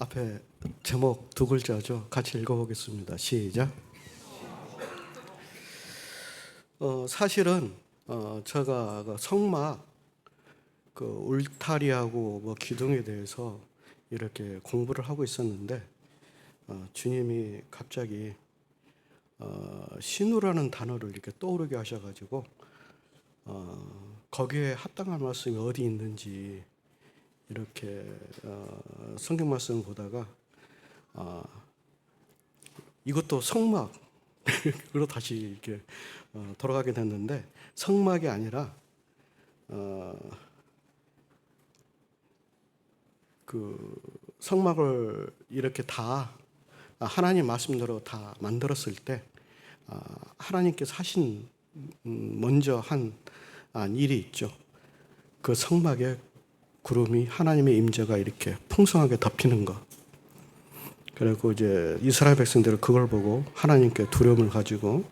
앞에 제목 두 글자죠. 같이 읽어보겠습니다. 시작. 사실은 제가 그 성막 그 울타리하고 뭐 기둥에 대해서 이렇게 공부를 하고 있었는데 주님이 갑자기 신우라는 단어를 이렇게 떠오르게 하셔가지고 거기에 합당한 말씀이 어디 있는지 이렇게 성경 말씀을 보다가 이것도 성막으로 다시 이렇게 돌아가게 됐는데, 성막이 아니라 그 성막을 이렇게 다 하나님 말씀대로 다 만들었을 때 하나님께서 하신 먼저 한 일이 있죠. 그 성막에 구름이 하나님의 임재가 이렇게 풍성하게 덮이는 것. 그리고 이제 이스라엘 백성들은 그걸 보고 하나님께 두려움을 가지고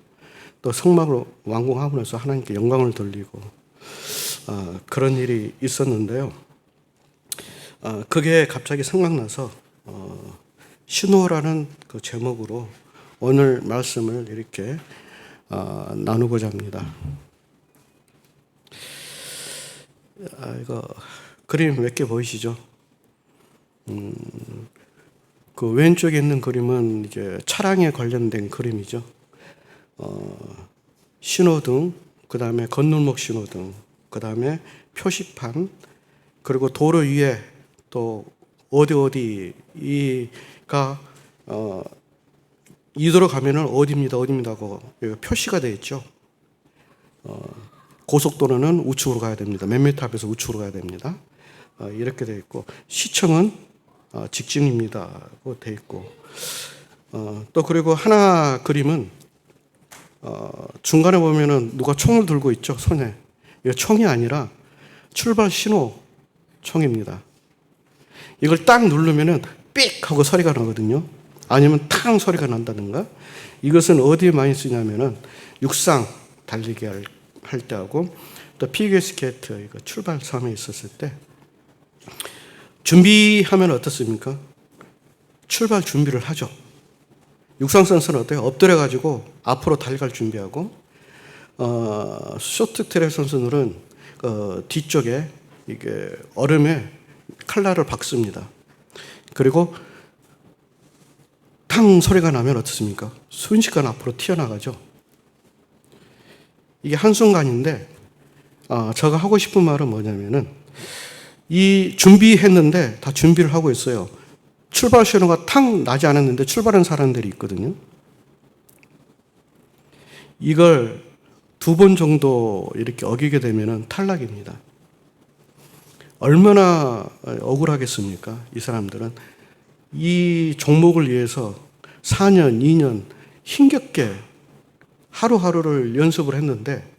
또 성막을 완공하고 나서 하나님께 영광을 돌리고 그런 일이 있었는데요. 그게 갑자기 생각나서 신호라는 그 제목으로 오늘 말씀을 이렇게 나누고자 합니다. 이거 그림 몇 개 보이시죠? 그 왼쪽에 있는 그림은 이제 차량에 관련된 그림이죠. 신호등, 그 다음에 건널목 신호등, 그 다음에 표시판, 그리고 도로 위에 또 어디가 이도로 가면은 어디입니다 하고 표시가 되어 있죠. 고속도로는 우측으로 가야 됩니다. 몇 미터 앞에서 우측으로 가야 됩니다. 이렇게 되어 있고, 시청은 직진입니다고 되어 있고, 또 그리고 하나 그림은 중간에 보면은 누가 총을 들고 있죠, 손에. 이거 총이 아니라 출발 신호 총입니다. 이걸 딱 누르면은 삑 하고 소리가 나거든요. 아니면 탕 소리가 난다든가. 이것은 어디에 많이 쓰냐면은 육상 달리기 할 때 하고, 또 피겨 스케이트 이거 출발 섬에 있었을 때 준비하면 어떻습니까? 출발 준비를 하죠. 육상 선수는 어때요? 엎드려 가지고 앞으로 달려갈 준비하고, 쇼트트랙 선수들은 뒤쪽에 이게 얼음에 칼날을 박습니다. 그리고 탕 소리가 나면 어떻습니까? 순식간 앞으로 튀어나가죠. 이게 한순간인데, 제가 하고 싶은 말은 뭐냐면은, 이 준비했는데 다 준비를 하고 있어요. 출발 신호가 탕 나지 않았는데 출발한 사람들이 있거든요. 이걸 2번 정도 이렇게 어기게 되면은 탈락입니다. 얼마나 억울하겠습니까? 이 사람들은 이 종목을 위해서 4년, 2년 힘겹게 하루하루를 연습을 했는데,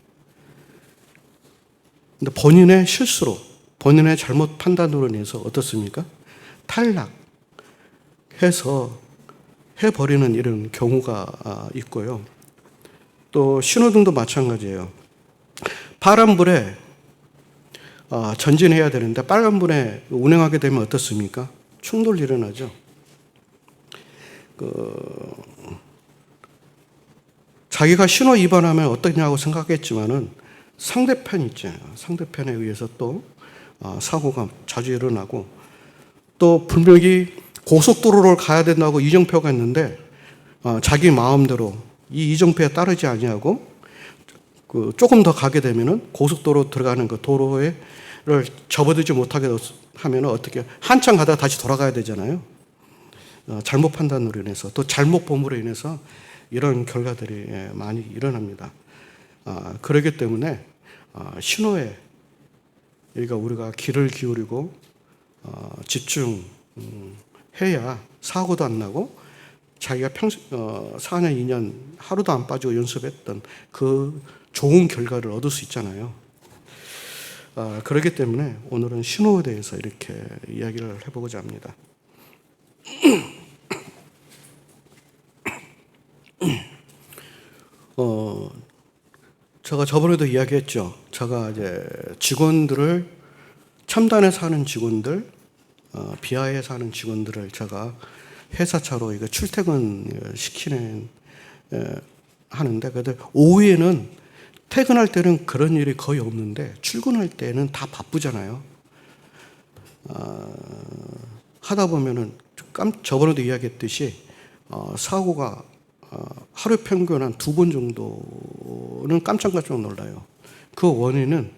근데 본인의 실수로, 본인의 잘못 판단으로 인해서 어떻습니까? 탈락해서 해버리는 이런 경우가 있고요. 또 신호등도 마찬가지예요. 파란불에 전진해야 되는데 빨간불에 운행하게 되면 어떻습니까? 충돌이 일어나죠. 자기가 신호 위반하면 어떠냐고 생각했지만은 상대편 있잖아요. 상대편에 의해서 또 사고가 자주 일어나고, 또 분명히 고속도로를 가야 된다고 이정표가 있는데 자기 마음대로 이 이정표에 따르지 아니하고 조금 더 가게 되면은 고속도로 들어가는 그 도로를 접어들지 못하게 하면 어떻게, 한참 가다가 다시 돌아가야 되잖아요. 잘못 판단으로 인해서, 또 잘못 보험으로 인해서 이런 결과들이 많이 일어납니다. 그렇기 때문에 신호에 우리가 귀를 기울이고 집중해야 사고도 안 나고, 자기가 4년, 2년 하루도 안 빠지고 연습했던 그 좋은 결과를 얻을 수 있잖아요. 그렇기 때문에 오늘은 신호에 대해서 이렇게 이야기를 해보고자 합니다. 제가 저번에도 이야기했죠. 제가 이제 직원들을, 첨단에 사는 직원들, 비하에 사는 직원들을 제가 회사차로 이거 출퇴근 시키는 하는데, 그래도 오후에는 퇴근할 때는 그런 일이 거의 없는데 출근할 때는 다 바쁘잖아요. 하다 보면은 저번에도 이야기했듯이 사고가 하루 평균 한 2번 정도는 깜짝깜짝 놀라요. 그 원인은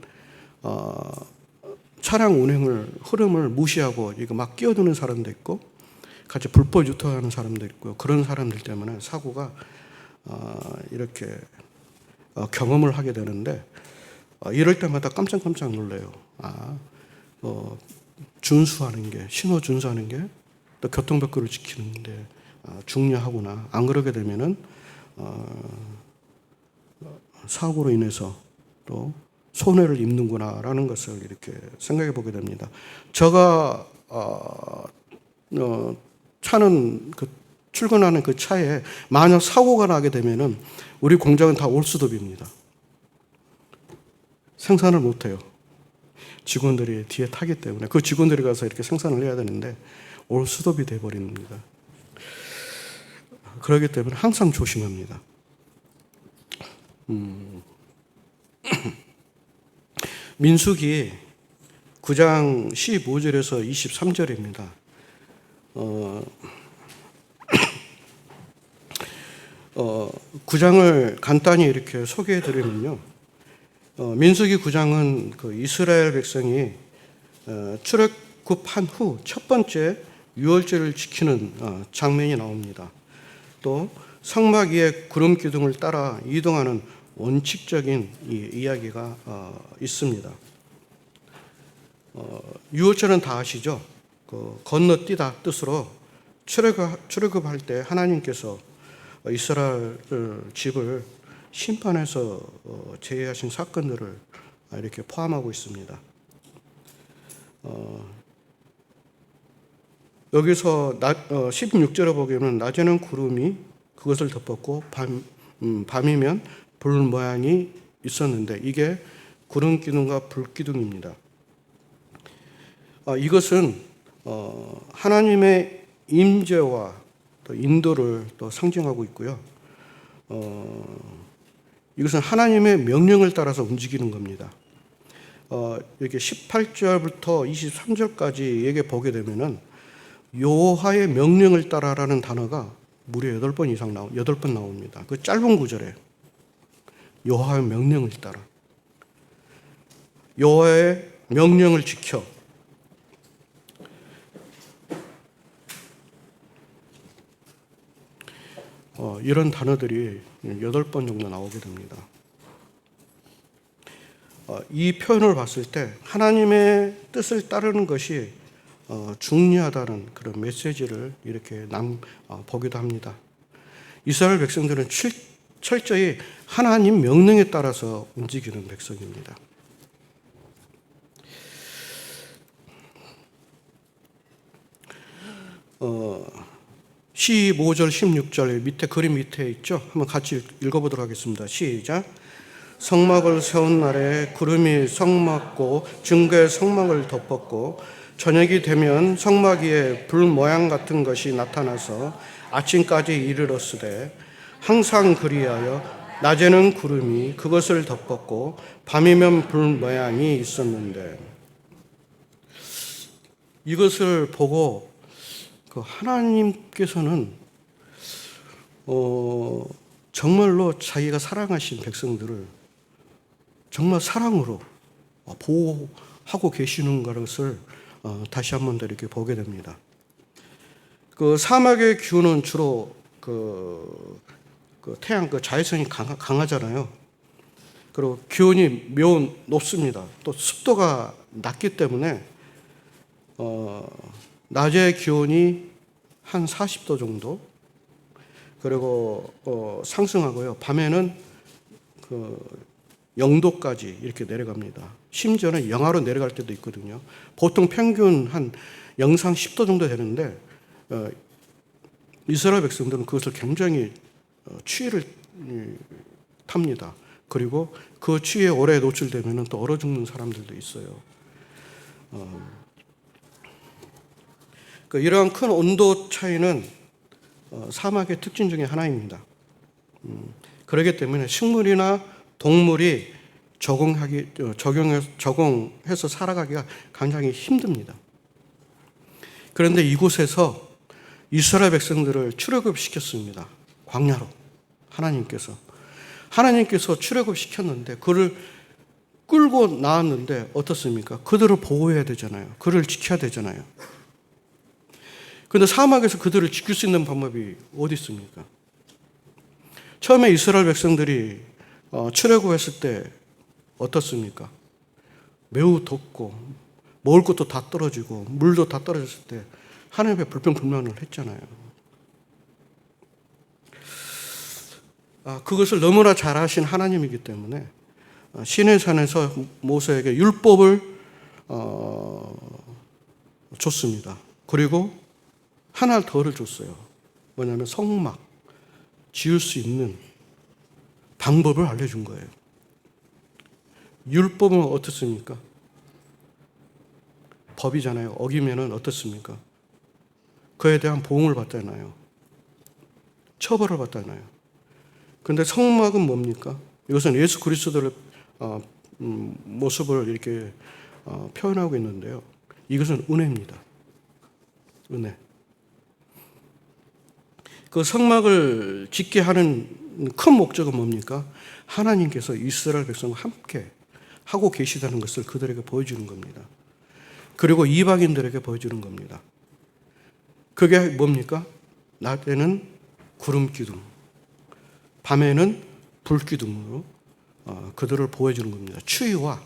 차량 운행을 흐름을 무시하고 이거 막 끼어드는 사람도 있고 같이 불법 유턴하는 사람도 있고, 그런 사람들 때문에 사고가 이렇게 경험을 하게 되는데, 이럴 때마다 깜짝깜짝 놀래요. 준수하는 게, 신호 준수하는 게 또 교통법규를 지키는데 중요하구나. 안 그러게 되면은 사고로 인해서 또 손해를 입는구나라는 것을 이렇게 생각해 보게 됩니다. 제가 차는 출근하는 그 차에 만약 사고가 나게 되면은 우리 공장은 다 올수도비입니다. 생산을 못 해요. 직원들이 뒤에 타기 때문에 그 직원들이 가서 이렇게 생산을 해야 되는데 올수도비 돼 버립니다. 그렇기 때문에 항상 조심합니다. 민수기 9장 15절에서 23절입니다. 구장을 간단히 이렇게 소개해 드리면요. 민수기 9장은 그 이스라엘 백성이 출애굽한 후 첫 번째 유월절을 지키는 장면이 나옵니다. 또 성막 위에 구름 기둥을 따라 이동하는 원칙적인 이야기가 있습니다. 유월절은 다 아시죠? 건너뛰다 뜻으로 출애굽할 때 하나님께서 이스라엘 집을 심판해서 제외하신 사건들을 이렇게 포함하고 있습니다. 여기서 16절에 보면 낮에는 구름이 그것을 덮었고 밤이면 불 모양이 있었는데 이게 구름 기둥과 불 기둥입니다. 이것은 하나님의 임재와 또 인도를 또 상징하고 있고요. 이것은 하나님의 명령을 따라서 움직이는 겁니다. 이렇게 18절부터 23절까지 얘기 보게 되면은 여호와의 명령을 따라라는 단어가 무려 8번 이상 8번 나옵니다. 그 짧은 구절에 여호와의 명령을 따라, 여호와의 명령을 지켜, 이런 단어들이 8번 정도 나오게 됩니다. 이 표현을 봤을 때 하나님의 뜻을 따르는 것이 중요하다는 그런 메시지를 이렇게 보기도 합니다. 이스라엘 백성들은 철저히 하나님 명령에 따라서 움직이는 백성입니다. 어, 15절, 16절 밑에 그림 밑에 있죠? 한번 같이 읽어보도록 하겠습니다. 시작. 성막을 세운 날에 구름이 성막고 증거의 성막을 덮었고 저녁이 되면 성막 위에 불 모양 같은 것이 나타나서 아침까지 이르렀으되 항상 그리하여 낮에는 구름이 그것을 덮었고 밤이면 불 모양이 있었는데, 이것을 보고 그 하나님께서는 정말로 자기가 사랑하신 백성들을 정말 사랑으로 보호하고 계시는 것을 다시 한 번 더 이렇게 보게 됩니다. 그 사막의 기후는 주로 그 태양 자외선이 강하잖아요. 그리고 기온이 매우 높습니다. 또 습도가 낮기 때문에 낮의 기온이 한 40도 정도, 그리고 상승하고요. 밤에는 0도까지 이렇게 내려갑니다. 심지어는 영하로 내려갈 때도 있거든요. 보통 평균 한 영상 10도 정도 되는데 이스라엘 백성들은 그것을 굉장히 추위를 탑니다. 그리고 그 추위에 오래 노출되면 또 얼어 죽는 사람들도 있어요. 이러한 큰 온도 차이는 사막의 특징 중에 하나입니다. 그렇기 때문에 식물이나 동물이 적용해서 살아가기가 굉장히 힘듭니다. 그런데 이곳에서 이스라엘 백성들을 출애굽시켰습니다. 광야로 하나님께서 출애굽시켰는데 그를 끌고 나왔는데 어떻습니까? 그들을 보호해야 되잖아요. 그를 지켜야 되잖아요. 그런데 사막에서 그들을 지킬 수 있는 방법이 어디 있습니까? 처음에 이스라엘 백성들이 출애굽했을 때 어떻습니까? 매우 덥고 먹을 것도 다 떨어지고 물도 다 떨어졌을 때 하나님 앞에 불평불만을 했잖아요. 그것을 너무나 잘 아신 하나님이기 때문에 시내산에서 모세에게 율법을 줬습니다. 그리고 하나 더를 줬어요. 뭐냐면 성막 지을 수 있는 방법을 알려준 거예요. 율법은 어떻습니까? 법이잖아요. 어기면은 어떻습니까? 그에 대한 보응을 받잖아요. 처벌을 받잖아요. 그런데 성막은 뭡니까? 이것은 예수 그리스도를 모습을 이렇게 표현하고 있는데요. 이것은 은혜입니다. 은혜. 그 성막을 짓게 하는 큰 목적은 뭡니까? 하나님께서 이스라엘 백성과 함께 하고 계시다는 것을 그들에게 보여주는 겁니다. 그리고 이방인들에게 보여주는 겁니다. 그게 뭡니까? 낮에는 구름 기둥, 밤에는 불 기둥으로 그들을 보호해주는 겁니다. 추위와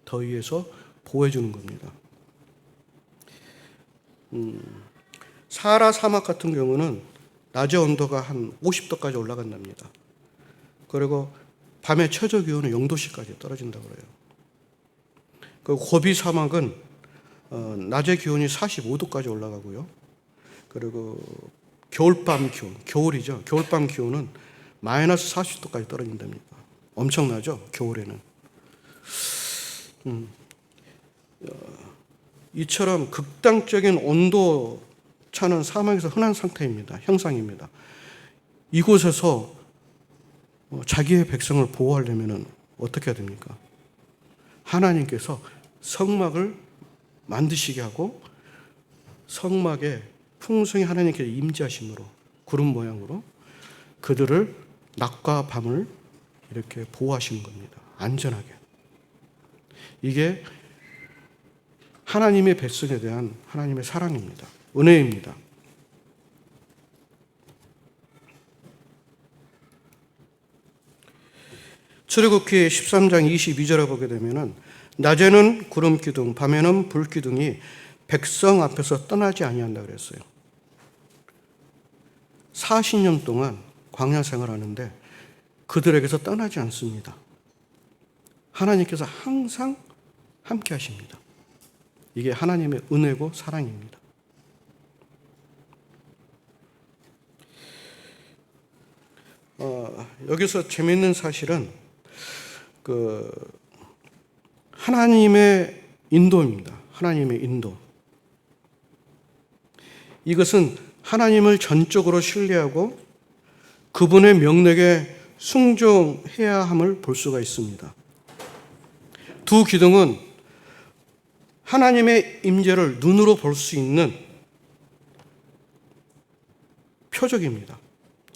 더위에서 보호해주는 겁니다. 사하라 사막 같은 경우는 낮의 온도가 한 50도까지 올라간답니다. 그리고 밤의 최저 기온은 0도씨까지 떨어진다고 그래요. 그 고비 사막은 낮의 기온이 45도까지 올라가고요. 그리고 겨울밤 기온, 겨울이죠. 겨울밤 기온은 마이너스 40도까지 떨어진답니다. 엄청나죠? 겨울에는. 이처럼 극단적인 온도 차는 사막에서 흔한 상태입니다. 형상입니다. 이곳에서 자기의 백성을 보호하려면 어떻게 해야 됩니까? 하나님께서 성막을 만드시게 하고 성막에 풍성히 하나님께서 임재하심으로 구름 모양으로 그들을 낮과 밤을 이렇게 보호하시는 겁니다. 안전하게. 이게 하나님의 백성에 대한 하나님의 사랑입니다. 은혜입니다. 출애굽기 13장 22절에 보게 되면은 낮에는 구름 기둥, 밤에는 불 기둥이 백성 앞에서 떠나지 아니한다 그랬어요. 40년 동안 광야 생활하는데 그들에게서 떠나지 않습니다. 하나님께서 항상 함께 하십니다. 이게 하나님의 은혜고 사랑입니다. 여기서 재미있는 사실은 하나님의 인도입니다. 하나님의 인도. 이것은 하나님을 전적으로 신뢰하고 그분의 명령에 순종해야 함을 볼 수가 있습니다. 두 기둥은 하나님의 임재를 눈으로 볼 수 있는 표적입니다.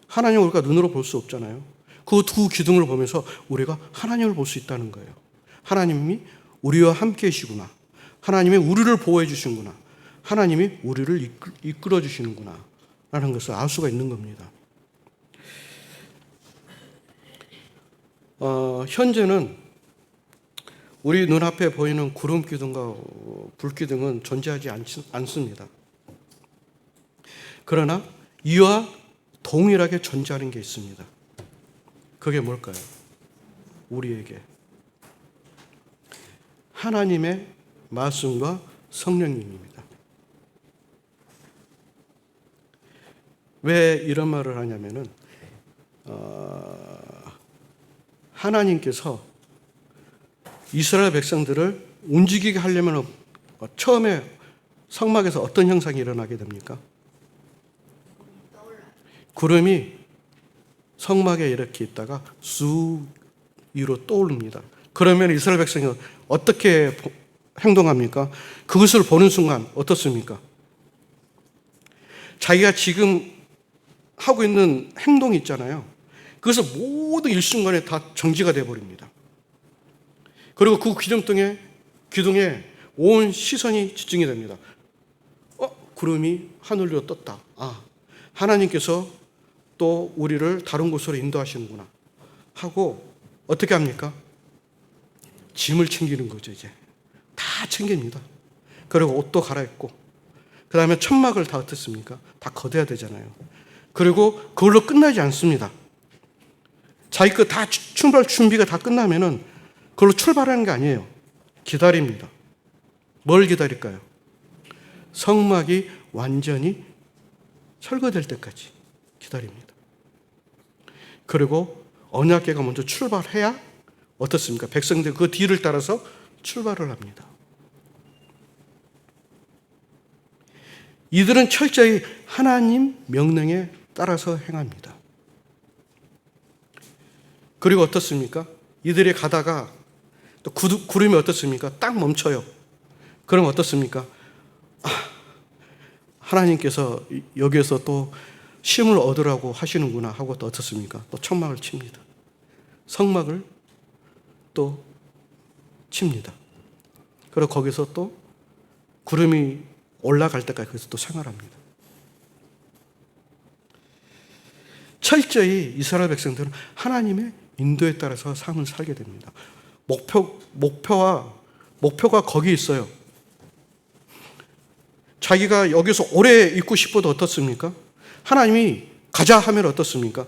하나님을 우리가 눈으로 볼 수 없잖아요. 그 두 기둥을 보면서 우리가 하나님을 볼 수 있다는 거예요. 하나님이 우리와 함께 계시구나. 하나님이 우리를 보호해 주시는구나. 하나님이 우리를 이끌어 주시는구나. 라는 것을 알 수가 있는 겁니다. 현재는 우리 눈앞에 보이는 구름 기둥과 불 기둥은 존재하지 않습니다. 그러나 이와 동일하게 존재하는 게 있습니다. 그게 뭘까요? 우리에게 하나님의 말씀과 성령님입니다. 왜 이런 말을 하냐면은 하나님께서 이스라엘 백성들을 움직이게 하려면 처음에 성막에서 어떤 현상이 일어나게 됩니까? 구름이 성막에 이렇게 있다가 쑥 위로 떠오릅니다. 그러면 이스라엘 백성이 어떻게 행동합니까? 그것을 보는 순간 어떻습니까? 자기가 지금 하고 있는 행동이 있잖아요. 그래서 모든 일순간에 다 정지가 되어버립니다. 그리고 그 기둥에 온 시선이 집중이 됩니다. 구름이 하늘 위로 떴다. 하나님께서 또 우리를 다른 곳으로 인도하시는구나 하고 어떻게 합니까? 짐을 챙기는 거죠. 이제 다 챙깁니다. 그리고 옷도 갈아입고 그 다음에 천막을 다 어떻습니까? 다 걷어야 되잖아요. 그리고 그걸로 끝나지 않습니다. 자기 거 다 출발 준비가 다 끝나면은 그걸로 출발하는 게 아니에요. 기다립니다. 뭘 기다릴까요? 성막이 완전히 철거될 때까지 기다립니다. 그리고 언약궤가 먼저 출발해야 어떻습니까? 백성들 그 뒤를 따라서 출발을 합니다. 이들은 철저히 하나님 명령에 따라서 행합니다. 그리고 어떻습니까? 이들이 가다가 또 구름이 어떻습니까? 딱 멈춰요. 그럼 어떻습니까? 하나님께서 여기에서 또 쉼을 얻으라고 하시는구나 하고 또 어떻습니까? 또 천막을 칩니다. 성막을 또 칩니다. 그리고 거기서 또 구름이 올라갈 때까지 거기서 또 생활합니다. 철저히 이스라엘 백성들은 하나님의 인도에 따라서 삶을 살게 됩니다. 목표가 거기 있어요. 자기가 여기서 오래 있고 싶어도 어떻습니까? 하나님이 가자 하면 어떻습니까?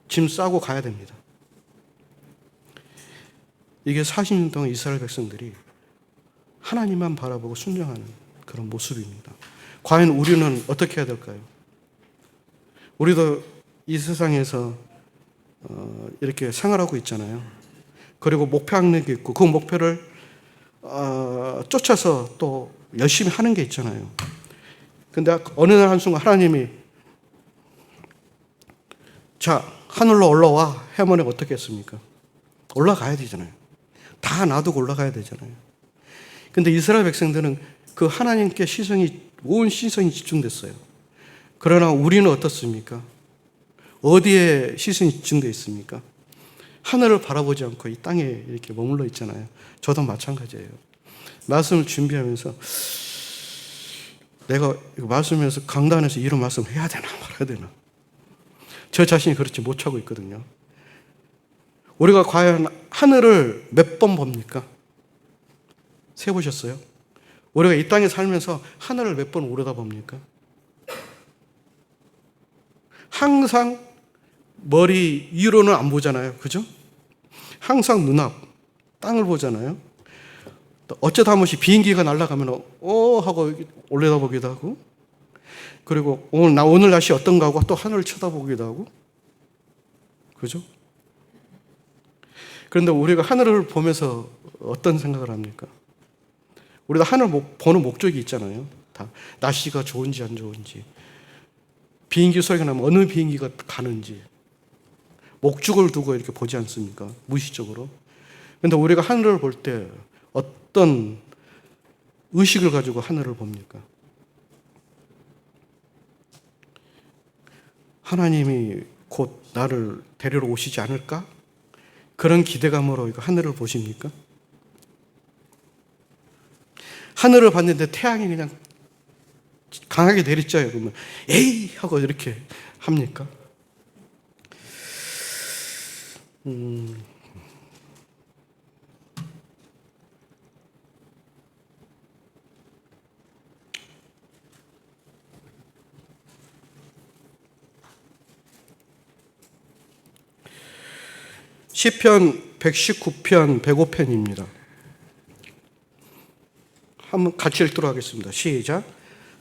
짐 싸고 가야 됩니다. 이게 40년 동안 이스라엘 백성들이 하나님만 바라보고 순종하는 그런 모습입니다. 과연 우리는 어떻게 해야 될까요? 우리도 이 세상에서 이렇게 생활하고 있잖아요. 그리고 목표 항목이 있고 그 목표를 쫓아서 또 열심히 하는 게 있잖아요. 근데 어느 날 한순간 하나님이 자, 하늘로 올라와 해보면 어떻게 했습니까? 올라가야 되잖아요. 다 놔두고 올라가야 되잖아요. 근데 이스라엘 백성들은 그 하나님께 온 시선이 집중됐어요. 그러나 우리는 어떻습니까? 어디에 시선이 집중되어 있습니까? 하늘을 바라보지 않고 이 땅에 이렇게 머물러 있잖아요. 저도 마찬가지예요. 말씀을 준비하면서 내가 이거 말씀에서 강단에서 이런 말씀 해야 되나 말아야 되나 저 자신이 그렇지 못하고 있거든요. 우리가 과연 하늘을 몇 번 봅니까? 세보셨어요? 우리가 이 땅에 살면서 하늘을 몇 번 올려다봅니까? 항상 머리 위로는 안 보잖아요. 그죠? 항상 눈앞, 땅을 보잖아요. 어쩌다 한 번씩 비행기가 날아가면 하고 올려다보기도 하고, 그리고 오늘 날씨 어떤가 하고 또 하늘을 쳐다보기도 하고, 그죠? 그런데 우리가 하늘을 보면서 어떤 생각을 합니까? 우리가 하늘 보는 목적이 있잖아요. 다 날씨가 좋은지 안 좋은지, 비행기 소리가 나면 어느 비행기가 가는지 목적을 두고 이렇게 보지 않습니까? 무의식적으로. 그런데 우리가 하늘을 볼 때 어떤 의식을 가지고 하늘을 봅니까? 하나님이 곧 나를 데리러 오시지 않을까? 그런 기대감으로 하늘을 보십니까? 하늘을 봤는데 태양이 그냥 강하게 내리쬐요. 그러면 에이 하고 이렇게 합니까? 시편 119편 105편입니다. 한번 같이 읽도록 하겠습니다. 시작.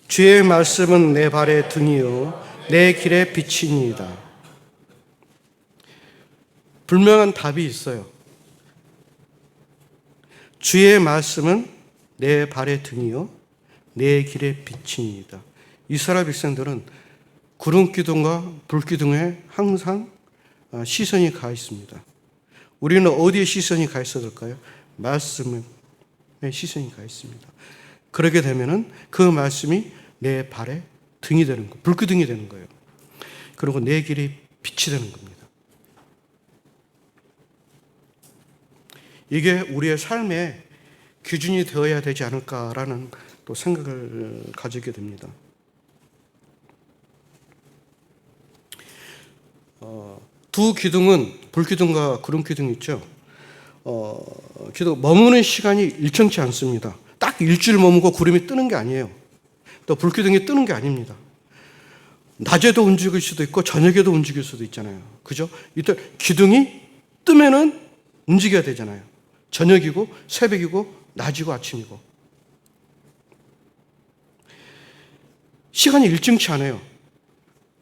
주의 말씀은 내 발의 등이요 내 길의 빛이니이다. 분명한 답이 있어요. 주의 말씀은 내 발의 등이요 내 길의 빛이니이다. 이스라엘 백성들은 구름 기둥과 불 기둥에 항상 시선이 가 있습니다. 우리는 어디에 시선이 가 있어야 될까요? 말씀에 시선이 가 있습니다. 그러게 되면은 그 말씀이 내 발에 등이 되는 거예요. 불기둥이 되는 거예요. 그리고 내 길이 빛이 되는 겁니다. 이게 우리의 삶의 기준이 되어야 되지 않을까라는 또 생각을 가지게 됩니다. 두 기둥은 불기둥과 구름 기둥이 있죠. 기둥 머무는 시간이 일정치 않습니다. 딱 일주일 머무고 구름이 뜨는 게 아니에요. 또 불기둥이 뜨는 게 아닙니다. 낮에도 움직일 수도 있고 저녁에도 움직일 수도 있잖아요. 그죠? 이때 기둥이 뜨면은 움직여야 되잖아요. 저녁이고 새벽이고 낮이고 아침이고. 시간이 일정치 않아요.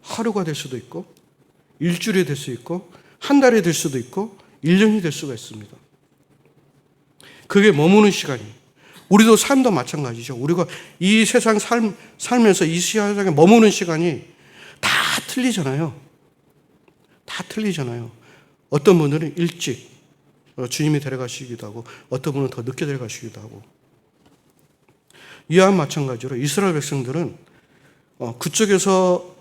하루가 될 수도 있고 일주일이 될 수 있고 한 달이 될 수도 있고 1년이 될 수가 있습니다. 그게 머무는 시간이. 우리도 삶도 마찬가지죠. 우리가 이 세상 살면서 이 세상에 머무는 시간이 다 틀리잖아요. 다 틀리잖아요. 어떤 분들은 일찍 주님이 데려가시기도 하고 어떤 분은 더 늦게 데려가시기도 하고. 이와 마찬가지로 이스라엘 백성들은 그쪽에서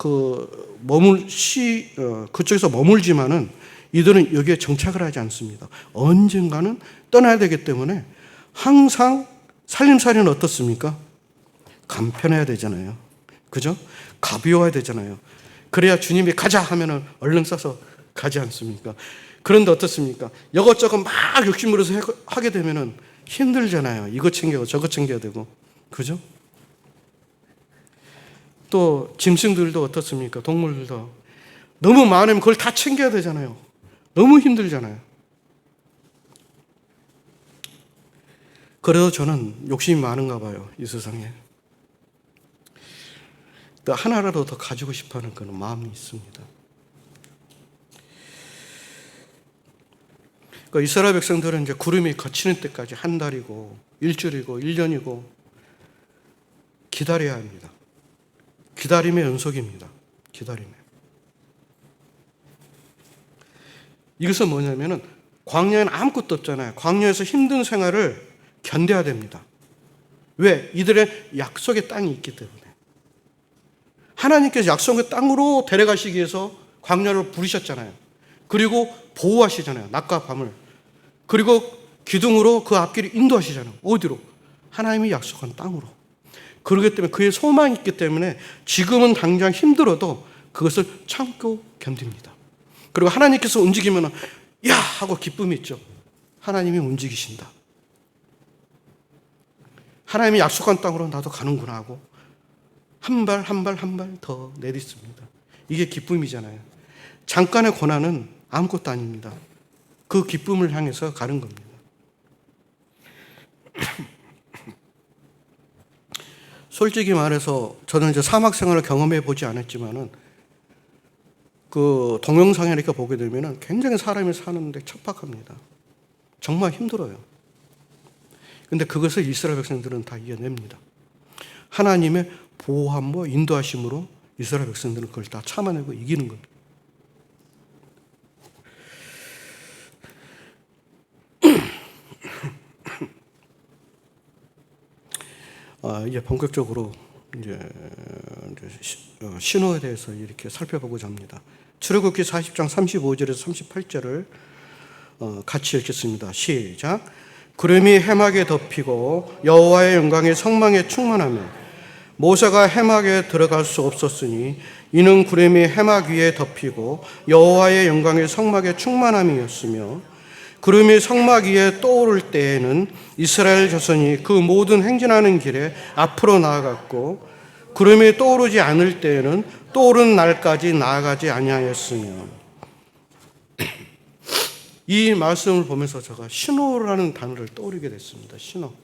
그쪽에서 머물지만은 이들은 여기에 정착을 하지 않습니다. 언젠가는 떠나야 되기 때문에 항상 살림살이는 어떻습니까? 간편해야 되잖아요. 그죠? 가벼워야 되잖아요. 그래야 주님이 가자 하면은 얼른 싸서 가지 않습니까? 그런데 어떻습니까? 이것저것 막 욕심부려서 하게 되면은 힘들잖아요. 이거 챙겨야 저거 챙겨야 되고. 그죠? 또 짐승들도 어떻습니까? 동물들도 너무 많으면 그걸 다 챙겨야 되잖아요. 너무 힘들잖아요. 그래도 저는 욕심이 많은가 봐요. 이 세상에. 또 하나라도 더 가지고 싶어하는 그런 마음이 있습니다. 그러니까 이스라엘 백성들은 이제 구름이 거치는 때까지 한 달이고 일주일이고 1년이고 기다려야 합니다. 기다림의 연속입니다. 기다림의. 이것은 뭐냐면은 광야에는 아무것도 없잖아요. 광야에서 힘든 생활을 견뎌야 됩니다. 왜? 이들의 약속의 땅이 있기 때문에. 하나님께서 약속의 땅으로 데려가시기 위해서 광야를 부르셨잖아요. 그리고 보호하시잖아요. 낮과 밤을. 그리고 기둥으로 그 앞길을 인도하시잖아요. 어디로? 하나님이 약속한 땅으로. 그렇기 때문에 그의 소망이 있기 때문에 지금은 당장 힘들어도 그것을 참고 견딥니다. 그리고 하나님께서 움직이면 야! 하고 기쁨이 있죠. 하나님이 움직이신다. 하나님이 약속한 땅으로 나도 가는구나 하고 한 발 한 발 한 발 더 내딛습니다. 이게 기쁨이잖아요. 잠깐의 고난은 아무것도 아닙니다. 그 기쁨을 향해서 가는 겁니다. 솔직히 말해서 저는 이제 사막 생활을 경험해 보지 않았지만은 그 동영상에 이렇게 보게 되면은 굉장히 사람이 사는데 척박합니다. 정말 힘들어요. 근데 그것을 이스라엘 백성들은 다 이겨냅니다. 하나님의 보호함과 인도하심으로 이스라엘 백성들은 그걸 다 참아내고 이기는 겁니다. 이제 본격적으로 이제 신호에 대해서 이렇게 살펴보고자 합니다. 출애굽기 40장 35절에서 38절을 같이 읽겠습니다. 시작. 구름이 해막에 덮이고 여호와의 영광이 성막에 충만하며 모세가 해막에 들어갈 수 없었으니 이는 구름이 해막 위에 덮이고 여호와의 영광이 성막에 충만함이었으며 구름이 성막 위에 떠오를 때에는 이스라엘 자손이 그 모든 행진하는 길에 앞으로 나아갔고 구름이 떠오르지 않을 때에는 떠오른 날까지 나아가지 아니하였으며. 이 말씀을 보면서 제가 신호라는 단어를 떠올리게 됐습니다. 신호.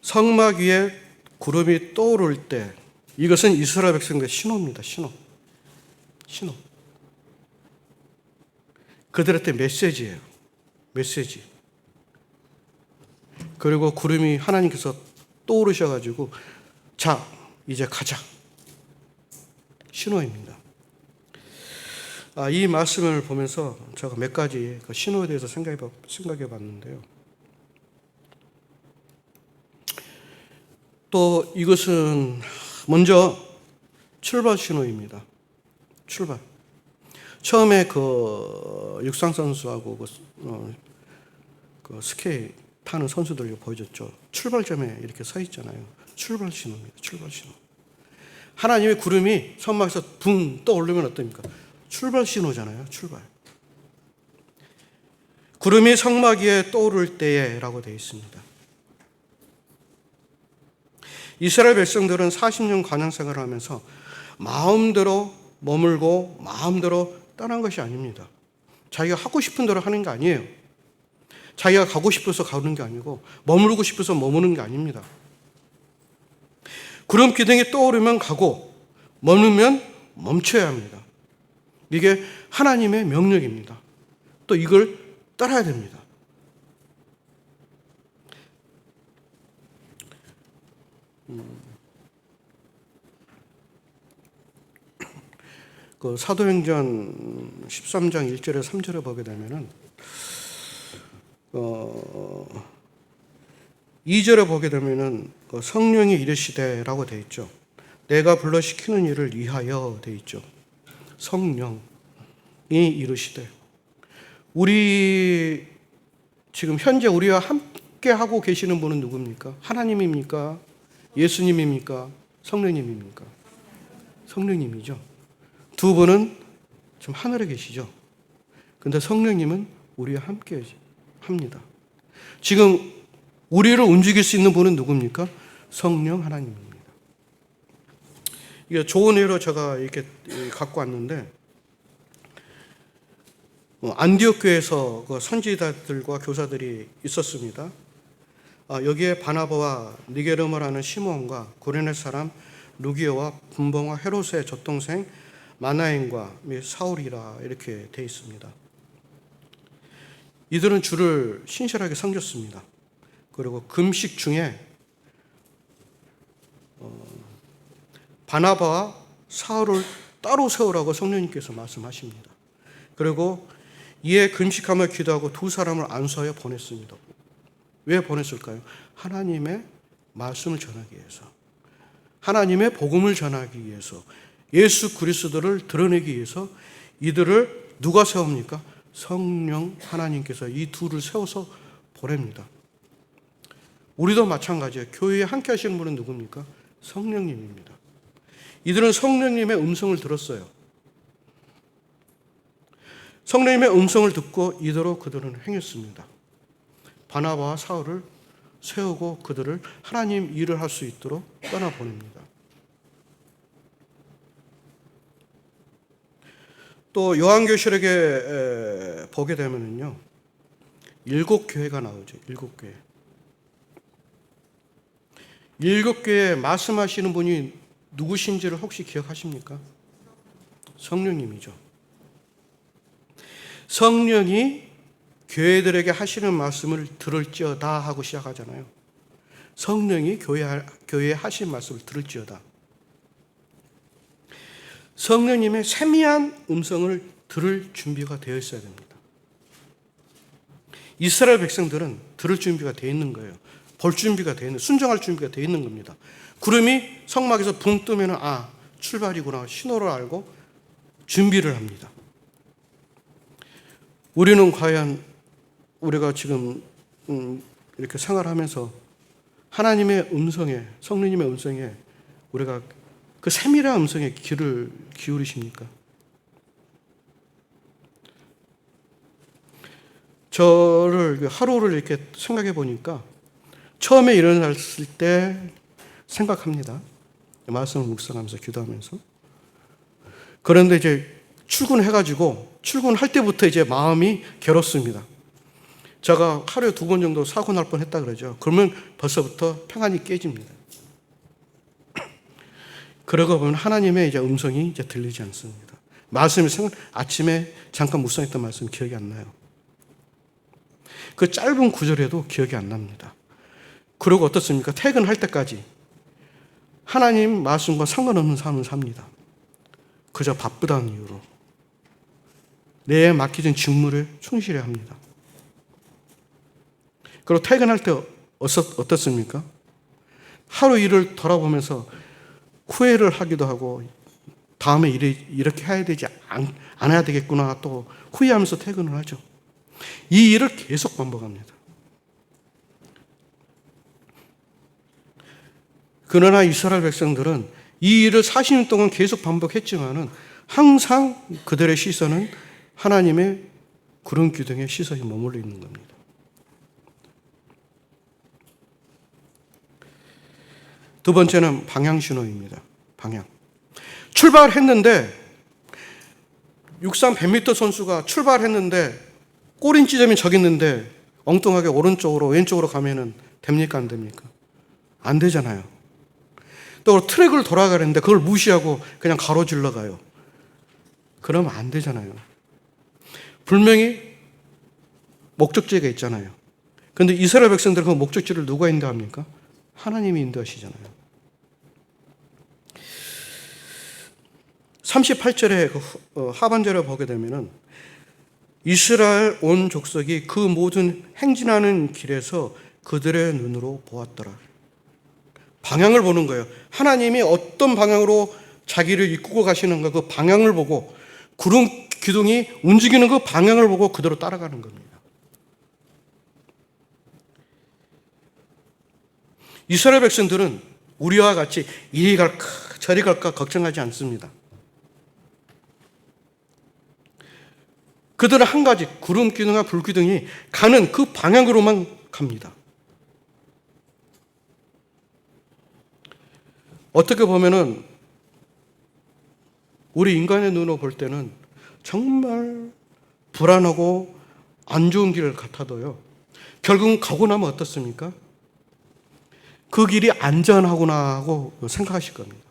성막 위에 구름이 떠오를 때 이것은 이스라엘 백성들의 신호입니다. 신호. 신호. 그들한테 메시지예요. 메시지. 그리고 구름이 하나님께서 떠오르셔가지고 자, 이제 가자. 신호입니다. 이 말씀을 보면서 제가 몇 가지 그 신호에 대해서 생각해 봤는데요. 또 이것은 먼저 출발 신호입니다. 출발. 처음에 그 육상 선수하고 그 스케이 타는 선수들 보여줬죠. 출발점에 이렇게 서 있잖아요. 출발 신호입니다. 출발 신호. 하나님의 구름이 선막에서 붕 떠오르면 어떻습니까? 출발 신호잖아요. 출발. 구름이 성막 위에 떠오를 때에라고 되어 있습니다. 이스라엘 백성들은 40년 관향 생활을 하면서 마음대로 머물고 마음대로 떠난 것이 아닙니다. 자기가 하고 싶은 대로 하는 게 아니에요. 자기가 가고 싶어서 가는 게 아니고 머무르고 싶어서 머무는 게 아닙니다. 구름 기둥이 떠오르면 가고 머물면 멈춰야 합니다. 이게 하나님의 명령입니다. 또 이걸 따라야 됩니다. 그 사도행전 13장 1절에 3절에 보게 되면은 2절에 보게 되면은 성령이 이르시되라고 되어 있죠. 내가 불러 시키는 일을 위하여 되어 있죠. 성령이 이르시되. 우리 지금 현재 우리와 함께 하고 계시는 분은 누굽니까? 하나님입니까? 예수님입니까? 성령님입니까? 성령님이죠. 두 분은 지금 하늘에 계시죠. 근데 성령님은 우리와 함께 합니다. 지금 우리를 움직일 수 있는 분은 누굽니까? 성령 하나님입니다. 이게 좋은 예로 제가 이렇게 갖고 왔는데, 안디옥 교회에서 그 선지자들과 교사들이 있었습니다. 여기에 바나바와 니게르모라는 시몬과 구레네 사람 루기오와 분봉과 헤롯의 젖동생 마나엔과 사울이라 이렇게 되어 있습니다. 이들은 주를 신실하게 섬겼습니다. 그리고 금식 중에 바나바와 사울을 따로 세우라고 성령님께서 말씀하십니다. 그리고 이에 금식하며 기도하고 두 사람을 안수하여 보냈습니다. 왜 보냈을까요? 하나님의 말씀을 전하기 위해서, 하나님의 복음을 전하기 위해서, 예수 그리스도를 드러내기 위해서 이들을 누가 세웁니까? 성령 하나님께서 이 둘을 세워서 보냅니다. 우리도 마찬가지예요. 교회에 함께 하시는 분은 누굽니까? 성령님입니다. 이들은 성령님의 음성을 들었어요. 성령님의 음성을 듣고 이대로 그들은 행했습니다. 바나바와 사울을 세우고 그들을 하나님 일을 할 수 있도록 떠나보냅니다. 또 요한계시록에 보게 되면요, 7교회가 나오죠. 7교회. 7교회에 말씀하시는 분이 누구신지를 혹시 기억하십니까? 성령님이죠. 성령이 교회들에게 하시는 말씀을 들을지어다 하고 시작하잖아요. 성령이 교회에 하신 말씀을 들을지어다. 성령님의 세미한 음성을 들을 준비가 되어 있어야 됩니다. 이스라엘 백성들은 들을 준비가 되어 있는 거예요. 볼 준비가 되어 있는, 순종할 준비가 되어 있는 겁니다. 구름이 성막에서 붕 뜨면 출발이구나 신호를 알고 준비를 합니다. 우리는 과연 우리가 지금 이렇게 생활하면서 하나님의 음성에, 성령님의 음성에 우리가 그 세밀한 음성에 귀를 기울이십니까? 저를 하루를 이렇게 생각해 보니까 처음에 일어났을 때 생각합니다. 말씀을 묵상하면서 기도하면서. 그런데 이제 출근해가지고 출근할 때부터 이제 마음이 괴롭습니다. 제가 하루에 2번 정도 사고 날 뻔했다 그러죠. 그러면 벌써부터 평안이 깨집니다. 그러고 보면 하나님의 이제 음성이 이제 들리지 않습니다. 말씀이 아침에 잠깐 묵상했던 말씀 기억이 안 나요. 그 짧은 구절에도 기억이 안 납니다. 그리고 어떻습니까? 퇴근할 때까지 하나님 말씀과 상관없는 삶을 삽니다. 그저 바쁘다는 이유로. 내에 맡겨진 직무를 충실히 합니다. 그리고 퇴근할 때 어떻습니까? 하루 일을 돌아보면서 후회를 하기도 하고 다음에 이렇게 해야 되지 안 해야 되겠구나 또 후회하면서 퇴근을 하죠. 이 일을 계속 반복합니다. 그러나 이스라엘 백성들은 이 일을 40년 동안 계속 반복했지만은 항상 그들의 시선은 하나님의 구름 기둥에 시선이 머물러 있는 겁니다. 두 번째는 방향 신호입니다. 방향. 출발했는데 63 100m 선수가 출발했는데 꼬린 지점이 저기 있는데 엉뚱하게 오른쪽으로 왼쪽으로 가면은 됩니까? 안 됩니까? 안 되잖아요. 또 트랙을 돌아가는데 그걸 무시하고 그냥 가로질러 가요. 그러면 안 되잖아요. 분명히 목적지가 있잖아요. 그런데 이스라엘 백성들은 그 목적지를 누가 인도합니까? 하나님이 인도하시잖아요. 38절의 하반절에 보게 되면은 이스라엘 온 족속이 그 모든 행진하는 길에서 그들의 눈으로 보았더라. 방향을 보는 거예요. 하나님이 어떤 방향으로 자기를 이끌고 가시는가 그 방향을 보고 구름 기둥이 움직이는 그 방향을 보고 그대로 따라가는 겁니다. 이스라엘 백성들은 우리와 같이 이리 갈까 저리 갈까 걱정하지 않습니다. 그들은 한 가지 구름 기둥과 불 기둥이 가는 그 방향으로만 갑니다. 어떻게 보면은 우리 인간의 눈으로 볼 때는 정말 불안하고 안 좋은 길 같아도요. 결국은 가고 나면 어떻습니까? 그 길이 안전하구나 하고 생각하실 겁니다.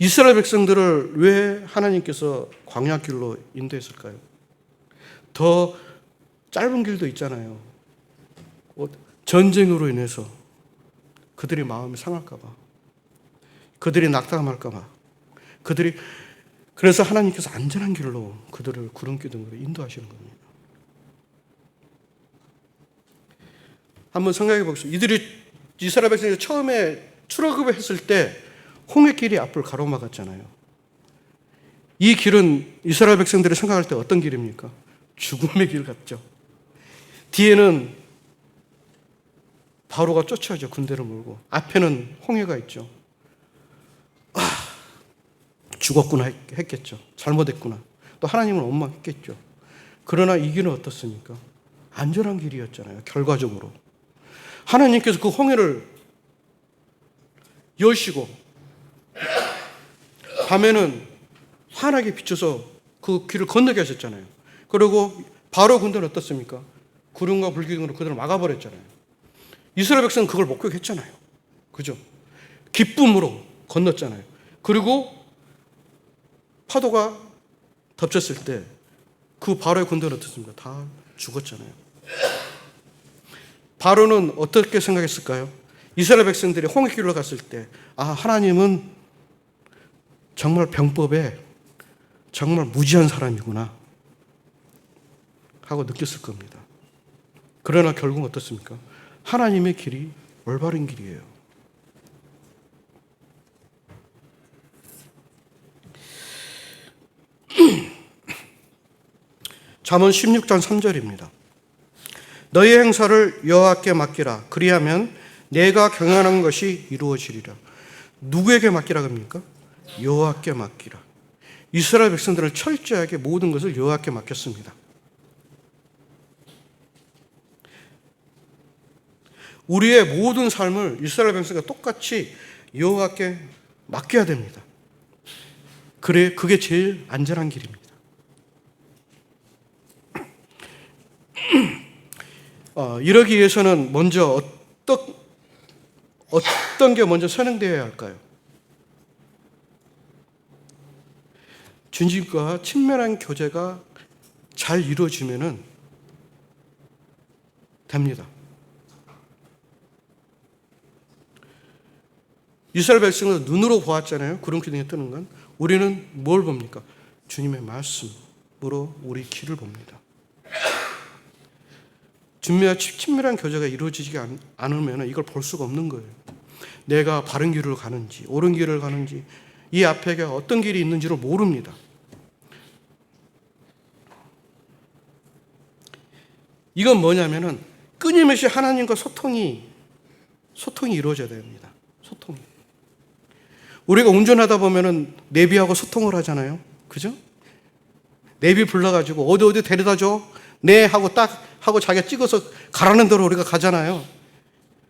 이스라엘 백성들을 왜 하나님께서 광야 길로 인도했을까요? 더 짧은 길도 있잖아요. 전쟁으로 인해서 그들의 마음이 상할까 봐. 그들이 낙담할까 봐. 그래서 하나님께서 안전한 길로 그들을 구름 기둥으로 인도하시는 겁니다. 한번 생각해 보겠습니다. 이스라엘 백성이 처음에 출애굽을 했을 때 홍해길이 앞을 가로막았잖아요. 이 길은 이스라엘 백성들이 생각할 때 어떤 길입니까? 죽음의 길 같죠. 뒤에는 바로가 쫓아오죠. 군대를 몰고. 앞에는 홍해가 있죠. 죽었구나 했겠죠. 잘못했구나. 또 하나님은 원망했겠죠. 그러나 이 길은 어떻습니까? 안전한 길이었잖아요. 결과적으로. 하나님께서 그 홍해를 여시고 밤에는 환하게 비춰서 그 길을 건너게 하셨잖아요. 그리고 바로 군대는 어떻습니까? 구름과 불기둥으로 그들을 막아버렸잖아요. 이스라엘 백성은 그걸 목격했잖아요. 그죠? 기쁨으로 건넜잖아요. 그리고 파도가 덮쳤을 때 그 바로의 군대는 어떻습니까? 다 죽었잖아요. 바로는 어떻게 생각했을까요? 이스라엘 백성들이 홍해길로 갔을 때 하나님은 정말 병법에 정말 무지한 사람이구나 하고 느꼈을 겁니다. 그러나 결국은 어떻습니까? 하나님의 길이 올바른 길이에요. 잠언 16장 3절입니다. 너의 행사를 여호와께 맡기라. 그리하면 내가 경영하는 것이 이루어지리라. 누구에게 맡기라 합니까? 여호와께 맡기라. 이스라엘 백성들은 철저하게 모든 것을 여호와께 맡겼습니다. 우리의 모든 삶을 이스라엘 백성과 똑같이 여호와께 맡겨야 됩니다. 그래, 그게 제일 안전한 길입니다. 이러기 위해서는 먼저 어떤 게 먼저 선행되어야 할까요? 주님과 친밀한 교제가 잘 이루어지면은 됩니다. 이스라엘 백성은 눈으로 보았잖아요. 구름 기둥이 뜨는 건. 우리는 뭘 봅니까? 주님의 말씀으로 우리 길을 봅니다. 친밀한 교제가 이루어지지 않으면 이걸 볼 수가 없는 거예요. 내가 바른 길을 가는지 옳은 길을 가는지 이 앞에 어떤 길이 있는지를 모릅니다. 이건 뭐냐면은 끊임없이 하나님과 소통이 이루어져야 됩니다. 소통이. 우리가 운전하다 보면은 내비하고 소통을 하잖아요. 그죠? 내비 불러가지고 어디 데려다 줘. 네 하고 딱 하고 자기가 찍어서 가라는 대로 우리가 가잖아요.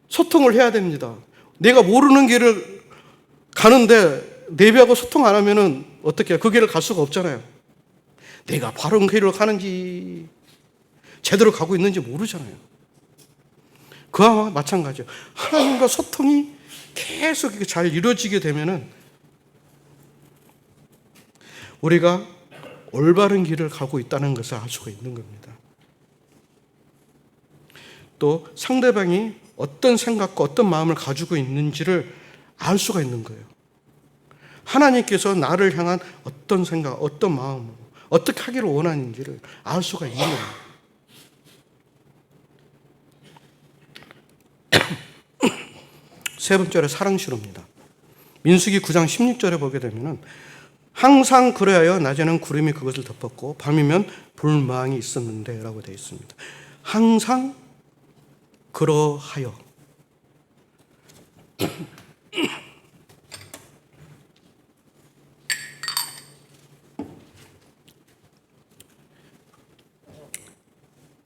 소통을 해야 됩니다. 내가 모르는 길을 가는데 내비하고 소통 안 하면은 어떻게 해요? 그 길을 갈 수가 없잖아요. 내가 바른 길을 가는지 제대로 가고 있는지 모르잖아요. 그와 마찬가지예요. 하나님과 소통이 계속 잘 이루어지게 되면은 우리가 올바른 길을 가고 있다는 것을 알 수가 있는 겁니다. 또 상대방이 어떤 생각과 어떤 마음을 가지고 있는지를 알 수가 있는 거예요. 하나님께서 나를 향한 어떤 생각, 어떤 마음으로 어떻게 하기를 원하는지를 알 수가 있는 겁니다. 세 번째로 사랑시로입니다. 민수기 9장 16절에 보게 되면은 항상 그래하여 낮에는 구름이 그것을 덮었고 밤이면 불망이 있었는데 라고 되어 있습니다. 항상 그러하여.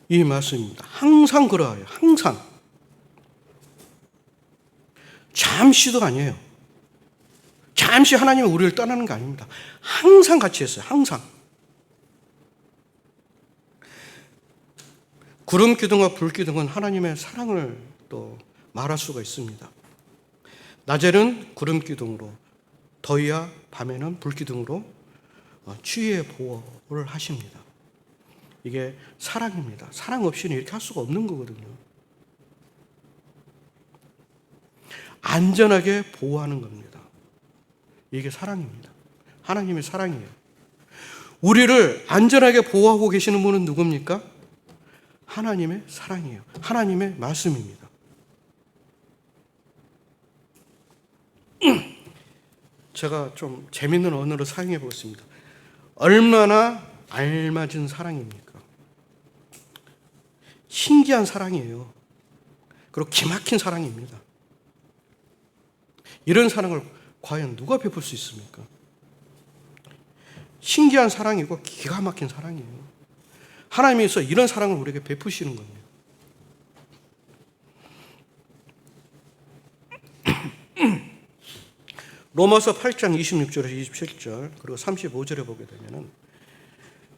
이 말씀입니다. 항상 그러하여. 항상. 잠시도 아니에요. 잠시 하나님은 우리를 떠나는 게 아닙니다. 항상 같이 했어요. 항상. 구름 기둥과 불 기둥은 하나님의 사랑을 또 말할 수가 있습니다. 낮에는 구름 기둥으로, 더위야 밤에는 불 기둥으로 추위의 보호를 하십니다. 이게 사랑입니다. 사랑 없이는 이렇게 할 수가 없는 거거든요. 안전하게 보호하는 겁니다. 이게 사랑입니다. 하나님의 사랑이에요. 우리를 안전하게 보호하고 계시는 분은 누굽니까? 하나님의 사랑이에요. 하나님의 말씀입니다. 제가 좀 재밌는 언어를 사용해 보겠습니다. 얼마나 알맞은 사랑입니까? 신기한 사랑이에요. 그리고 기막힌 사랑입니다. 이런 사랑을 과연 누가 베풀 수 있습니까? 신기한 사랑이고 기가 막힌 사랑이에요. 하나님께서 이런 사랑을 우리에게 베푸시는 겁니다. 로마서 8장 26절에서 27절 그리고 35절에 보게 되면은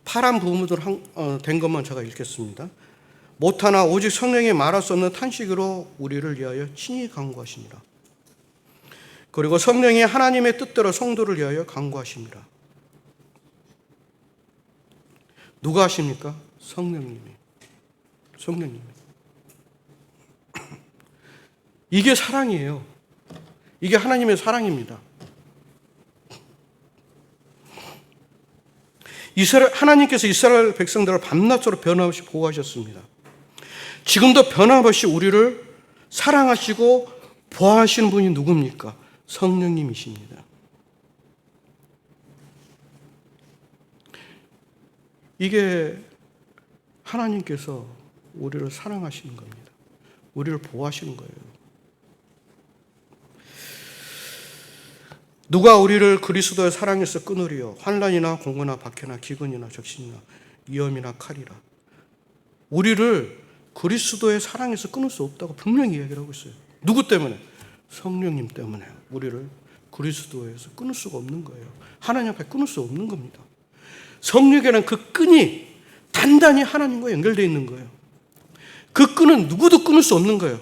파란 부분으로 된 것만 제가 읽겠습니다. 못하나 오직 성령이 말할 수 없는 탄식으로 우리를 위하여 친히 간구하시니라. 그리고 성령이 하나님의 뜻대로 성도를 위하여 간구하십니다. 누가 하십니까? 성령님이. 이게 사랑이에요. 이게 하나님의 사랑입니다. 하나님께서 이스라엘 백성들을 밤낮으로 변함없이 보호하셨습니다. 지금도 변함없이 우리를 사랑하시고 보호하시는 분이 누굽니까? 성령님이십니다. 이게 하나님께서 우리를 사랑하시는 겁니다. 우리를 보호하시는 거예요. 누가 우리를 그리스도의 사랑에서 끊으리요? 환난이나 공고나 박해나 기근이나 적신이나 위험이나 칼이라. 우리를 그리스도의 사랑에서 끊을 수 없다고 분명히 이야기를 하고 있어요. 누구 때문에? 성령님 때문에 우리를 그리스도에서 끊을 수가 없는 거예요. 하나님 앞에 끊을 수 없는 겁니다. 성령이라는 그 끈이 단단히 하나님과 연결되어 있는 거예요. 그 끈은 누구도 끊을 수 없는 거예요.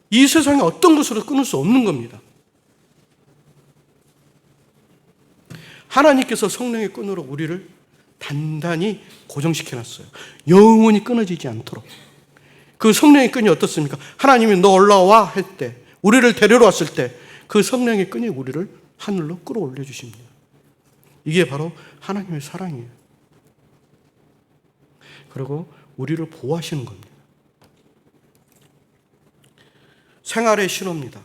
이 세상에 어떤 것으로 끊을 수 없는 겁니다. 하나님께서 성령의 끈으로 우리를 단단히 고정시켜놨어요. 영원히 끊어지지 않도록. 그 성령의 끈이 어떻습니까? 하나님이 너 올라와 할 때 우리를 데리러 왔을 때 그 성령의 끈이 우리를 하늘로 끌어올려 주십니다. 이게 바로 하나님의 사랑이에요. 그리고 우리를 보호하시는 겁니다. 생활의 신호입니다.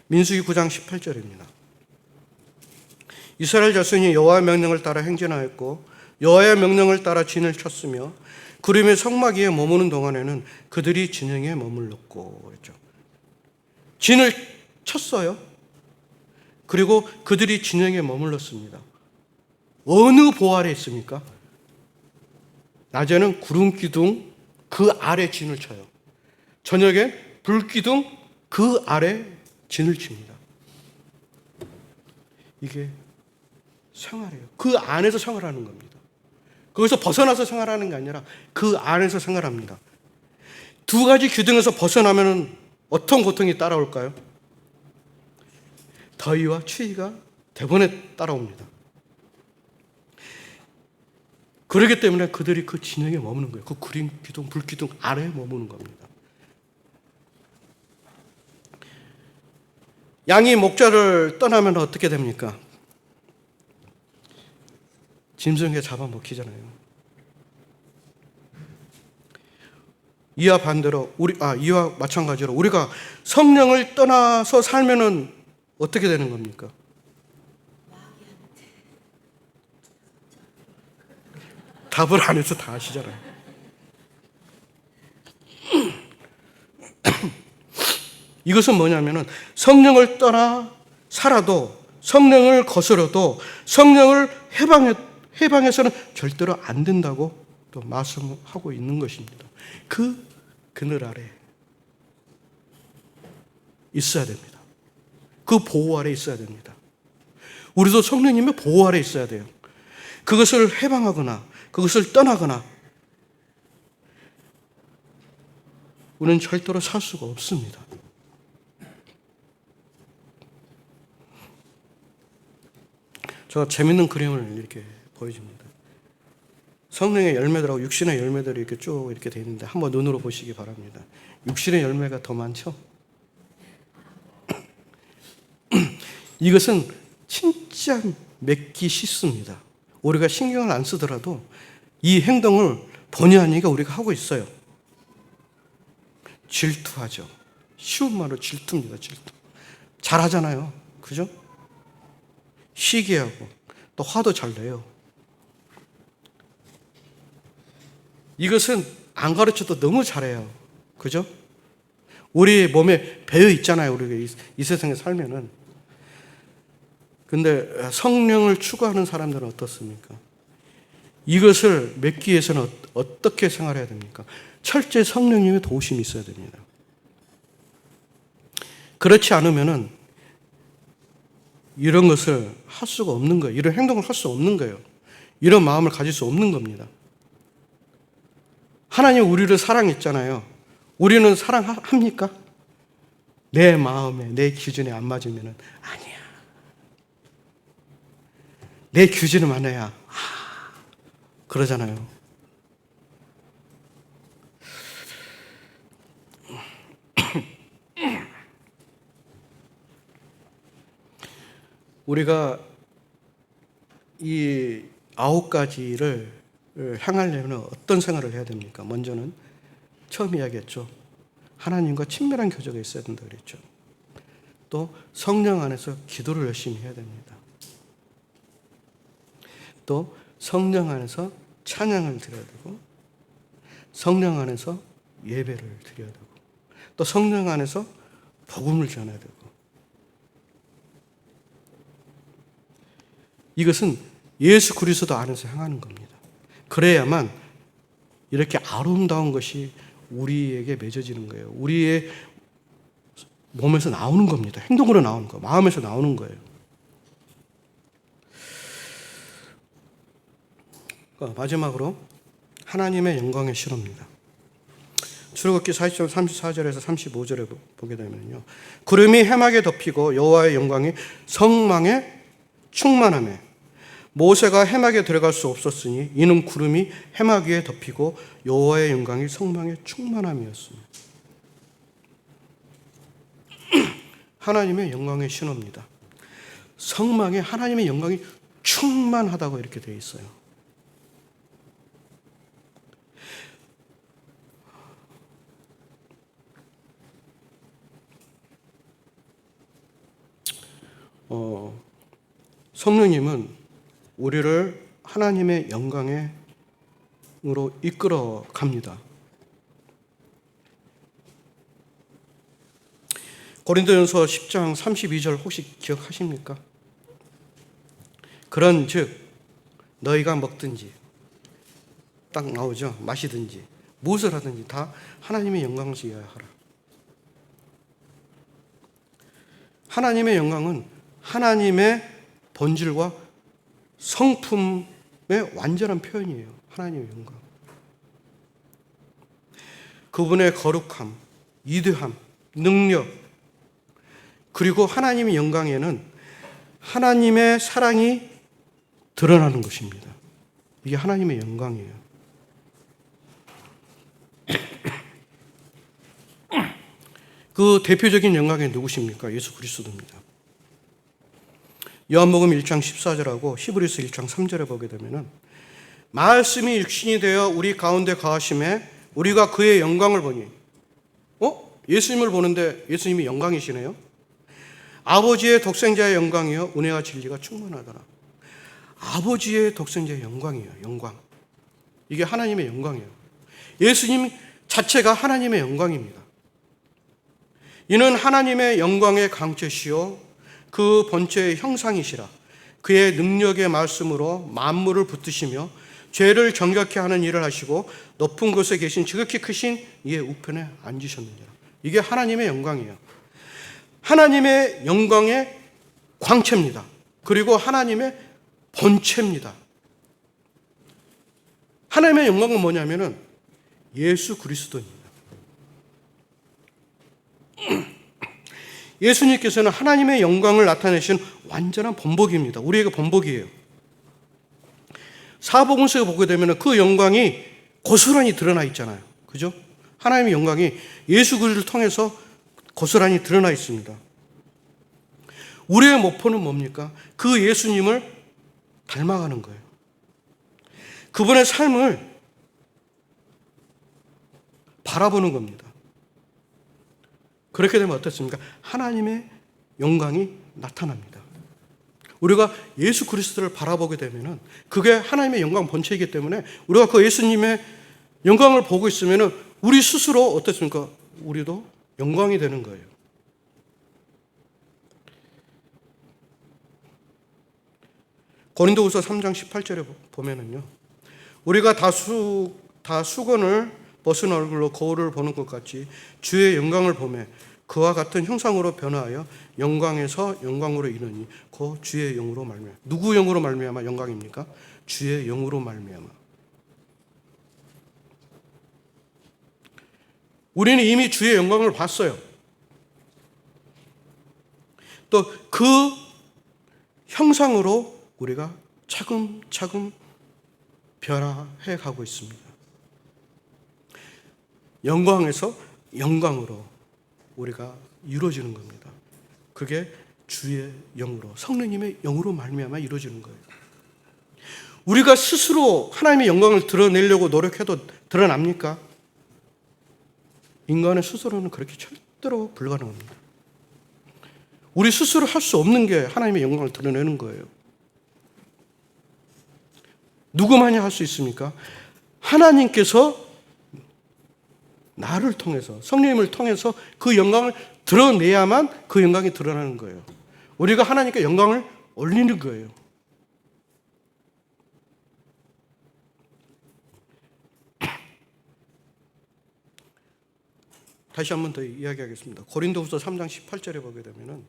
민수기 9장 18절입니다. 이스라엘 자손이 여호와의 명령을 따라 행진하였고 여호와의 명령을 따라 진을 쳤으며 구름의 성막 위에 머무는 동안에는 그들이 진영에 머물렀고 그랬죠. 진을 쳤어요. 그리고 그들이 진영에 머물렀습니다. 어느 보호 아래 있습니까? 낮에는 구름 기둥 그 아래 진을 쳐요. 저녁에 불 기둥 그 아래 진을 칩니다. 이게 생활이에요. 그 안에서 생활하는 겁니다. 거기서 벗어나서 생활하는 게 아니라 그 안에서 생활합니다. 두 가지 기둥에서 벗어나면 어떤 고통이 따라올까요? 더위와 추위가 대번에 따라옵니다. 그렇기 때문에 그들이 그 진영에 머무는 거예요. 그 구름 기둥, 불 기둥 아래에 머무는 겁니다. 양이 목자를 떠나면 어떻게 됩니까? 짐승에 잡아먹히잖아요. 이와 반대로 이와 마찬가지로 우리가 성령을 떠나서 살면은 어떻게 되는 겁니까? 답을 안 해서 다 아시잖아요. 이것은 뭐냐면은 성령을 떠나 살아도 성령을 거스려도 성령을 해방해서는 절대로 안 된다고 또 말씀하고 있는 것입니다. 그 그늘 아래 있어야 됩니다. 그 보호 아래 있어야 됩니다. 우리도 성령님의 보호 아래 있어야 돼요. 그것을 해방하거나 그것을 떠나거나 우리는 절대로 살 수가 없습니다. 저 재밌는 그림을 이렇게 보여줍니다. 성령의 열매들하고 육신의 열매들이 이렇게 쭉 이렇게 되어 있는데 한번 눈으로 보시기 바랍니다. 육신의 열매가 더 많죠? 이것은 진짜 맺기 쉽습니다. 우리가 신경을 안 쓰더라도 이 행동을 본의 아니게 우리가 하고 있어요. 질투하죠. 쉬운 말로 질투입니다. 질투. 잘하잖아요. 그죠? 시기하고 또 화도 잘 내요. 이것은 안 가르쳐도 너무 잘해요. 그죠? 우리 몸에 배어 있잖아요. 우리가 이 세상에 살면은. 근데 성령을 추구하는 사람들은 어떻습니까? 이것을 맺기 위해서는 어떻게 생활해야 됩니까? 철저히 성령님의 도우심이 있어야 됩니다. 그렇지 않으면은 이런 것을 할 수가 없는 거예요. 이런 행동을 할 수 없는 거예요. 이런 마음을 가질 수 없는 겁니다. 하나님 우리를 사랑했잖아요. 우리는 사랑합니까? 내 마음에, 내 기준에 안 맞으면 아니야. 내 기준을 만나야 그러잖아요. 우리가 이 9가지를 향하려면 어떤 생활을 해야 됩니까? 먼저는 처음 이야기했죠. 하나님과 친밀한 교제가 있어야 된다고 그랬죠. 또 성령 안에서 기도를 열심히 해야 됩니다. 또 성령 안에서 찬양을 드려야 되고 성령 안에서 예배를 드려야 되고 또 성령 안에서 복음을 전해야 되고 이것은 예수 그리스도 안에서 향하는 겁니다. 그래야만 이렇게 아름다운 것이 우리에게 맺어지는 거예요. 우리의 몸에서 나오는 겁니다. 행동으로 나오는 거, 마음에서 나오는 거예요. 마지막으로 하나님의 영광의 실호입니다. 출애굽기 40장 34절에서 35절에 보게 되면요. 구름이 해막에 덮이고 여호와의 영광이 성망에 충만하며 모세가 해막에 들어갈 수 없었으니 이는 구름이 해막 위에 덮이고 여호와의 영광이 성망에 충만함이었습니다. 하나님의 영광의 신호입니다. 성막에 하나님의 영광이 충만하다고 이렇게 되어 있어요. 성령님은 우리를 하나님의 영광으로 이끌어 갑니다. 고린도전서 10장 32절 혹시 기억하십니까? 그런즉 너희가 먹든지 딱 나오죠. 마시든지 무엇을 하든지 다 하나님의 영광을 위하여 하라. 하나님의 영광은 하나님의 본질과 성품의 완전한 표현이에요. 하나님의 영광. 그분의 거룩함, 위대함, 능력, 그리고 하나님의 영광에는 하나님의 사랑이 드러나는 것입니다. 이게 하나님의 영광이에요. 그 대표적인 영광이 누구십니까? 예수 그리스도입니다. 요한복음 1장 14절하고 히브리서 1장 3절에 보게 되면은 말씀이 육신이 되어 우리 가운데 거하심에 우리가 그의 영광을 보니 예수님을 보는데 예수님이 영광이시네요. 아버지의 독생자의 영광이요 은혜와 진리가 충만하더라. 아버지의 독생자의 영광이에요. 영광. 이게 하나님의 영광이에요. 예수님 자체가 하나님의 영광입니다. 이는 하나님의 영광의 강체시요 그 본체의 형상이시라. 그의 능력의 말씀으로 만물을 붙드시며 죄를 정결케 하는 일을 하시고 높은 곳에 계신 지극히 크신 이의 우편에 앉으셨느니라. 이게 하나님의 영광이에요. 하나님의 영광의 광채입니다. 그리고 하나님의 본체입니다. 하나님의 영광은 뭐냐면은 예수 그리스도입니다. 예수님께서는 하나님의 영광을 나타내신 완전한 본복입니다. 우리에게 본복이에요. 사복음서에 보게 되면 그 영광이 고스란히 드러나 있잖아요. 그죠? 하나님의 영광이 예수 그리스도를 통해서 고스란히 드러나 있습니다. 우리의 목표는 뭡니까? 그 예수님을 닮아가는 거예요. 그분의 삶을 바라보는 겁니다. 그렇게 되면 어떻습니까? 하나님의 영광이 나타납니다. 우리가 예수 그리스도를 바라보게 되면은 그게 하나님의 영광 본체이기 때문에 우리가 그 예수님의 영광을 보고 있으면은 우리 스스로 어떻습니까? 우리도 영광이 되는 거예요. 고린도후서 3장 18절에 보면은요. 우리가 다 수건을 벗은 얼굴로 거울을 보는 것 같이 주의 영광을 보매 그와 같은 형상으로 변화하여 영광에서 영광으로 이르니 그 주의 영으로 말미암아. 누구 영으로 말미암아 영광입니까? 주의 영으로 말미암아. 우리는 이미 주의 영광을 봤어요. 또 그 형상으로 우리가 차근차근 변화해 가고 있습니다. 영광에서 영광으로 우리가 이루어지는 겁니다. 그게 주의 영으로, 성령님의 영으로 말미암아 이루어지는 거예요. 우리가 스스로 하나님의 영광을 드러내려고 노력해도 드러납니까? 인간의 스스로는 그렇게 절대로 불가능합니다. 우리 스스로 할 수 없는 게 하나님의 영광을 드러내는 거예요. 누구만이 할 수 있습니까? 하나님께서 나를 통해서, 성령님을 통해서 그 영광을 드러내야만 그 영광이 드러나는 거예요. 우리가 하나님께 영광을 올리는 거예요. 다시 한 번 더 이야기하겠습니다. 고린도후서 3장 18절에 보게 되면은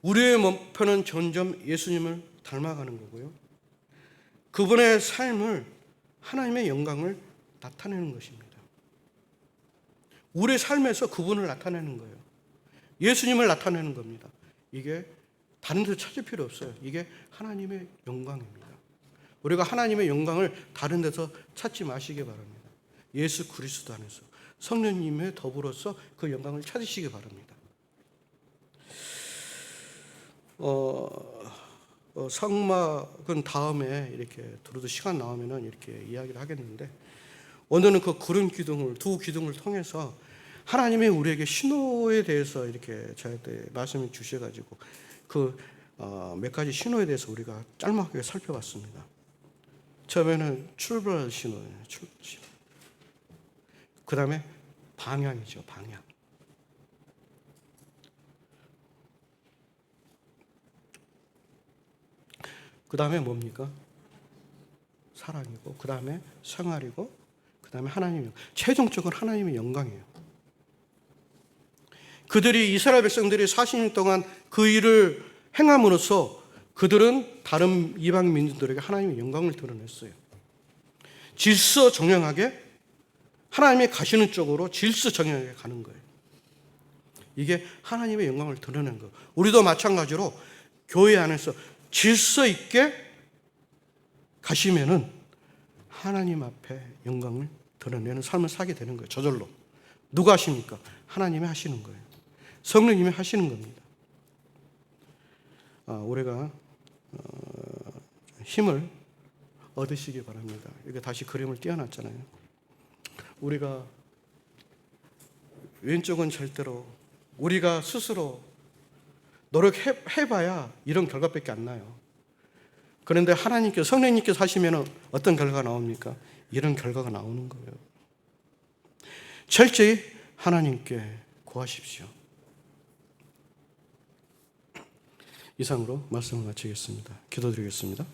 우리의 목표는 점점 예수님을 닮아가는 거고요. 그분의 삶을, 하나님의 영광을 나타내는 것입니다. 우리의 삶에서 그분을 나타내는 거예요. 예수님을 나타내는 겁니다. 이게 다른 데서 찾을 필요 없어요. 이게 하나님의 영광입니다. 우리가 하나님의 영광을 다른 데서 찾지 마시기 바랍니다. 예수 그리스도 안에서 성령님의 더불어서 그 영광을 찾으시기 바랍니다. 성막은 다음에 이렇게 두루두 시간 나오면은 이렇게 이야기를 하겠는데, 오늘은 그 구름 기둥을, 두 기둥을 통해서 하나님의 우리에게 신호에 대해서 이렇게 저한테 말씀을 주셔가지고 그 몇 가지 신호에 대해서 우리가 짤막하게 살펴봤습니다. 처음에는 출발 신호예요. 출발 신호. 그 다음에 방향이죠. 방향. 그 다음에 뭡니까? 사랑이고, 그 다음에 생활이고, 그 다음에 하나님의, 최종적으로 하나님의 영광이에요. 그들이, 이스라엘 백성들이 40년 동안 그 일을 행함으로써 그들은 다른 이방 민족들에게 하나님의 영광을 드러냈어요. 질서 정연하게 하나님이 가시는 쪽으로 질서 정연하게 가는 거예요. 이게 하나님의 영광을 드러낸 거예요. 우리도 마찬가지로 교회 안에서 질서 있게 가시면은 하나님 앞에 영광을 드러내는 삶을 살게 되는 거예요. 저절로. 누가 하십니까? 하나님이 하시는 거예요. 성령님이 하시는 겁니다. 우리가 힘을 얻으시기 바랍니다. 이게 다시 그림을 띄워놨잖아요. 우리가 왼쪽은 절대로 우리가 스스로 노력해봐야 이런 결과밖에 안 나요. 그런데 하나님께서, 성령님께서 하시면 어떤 결과가 나옵니까? 이런 결과가 나오는 거예요. 철저히 하나님께 구하십시오. 이상으로 말씀을 마치겠습니다. 기도드리겠습니다.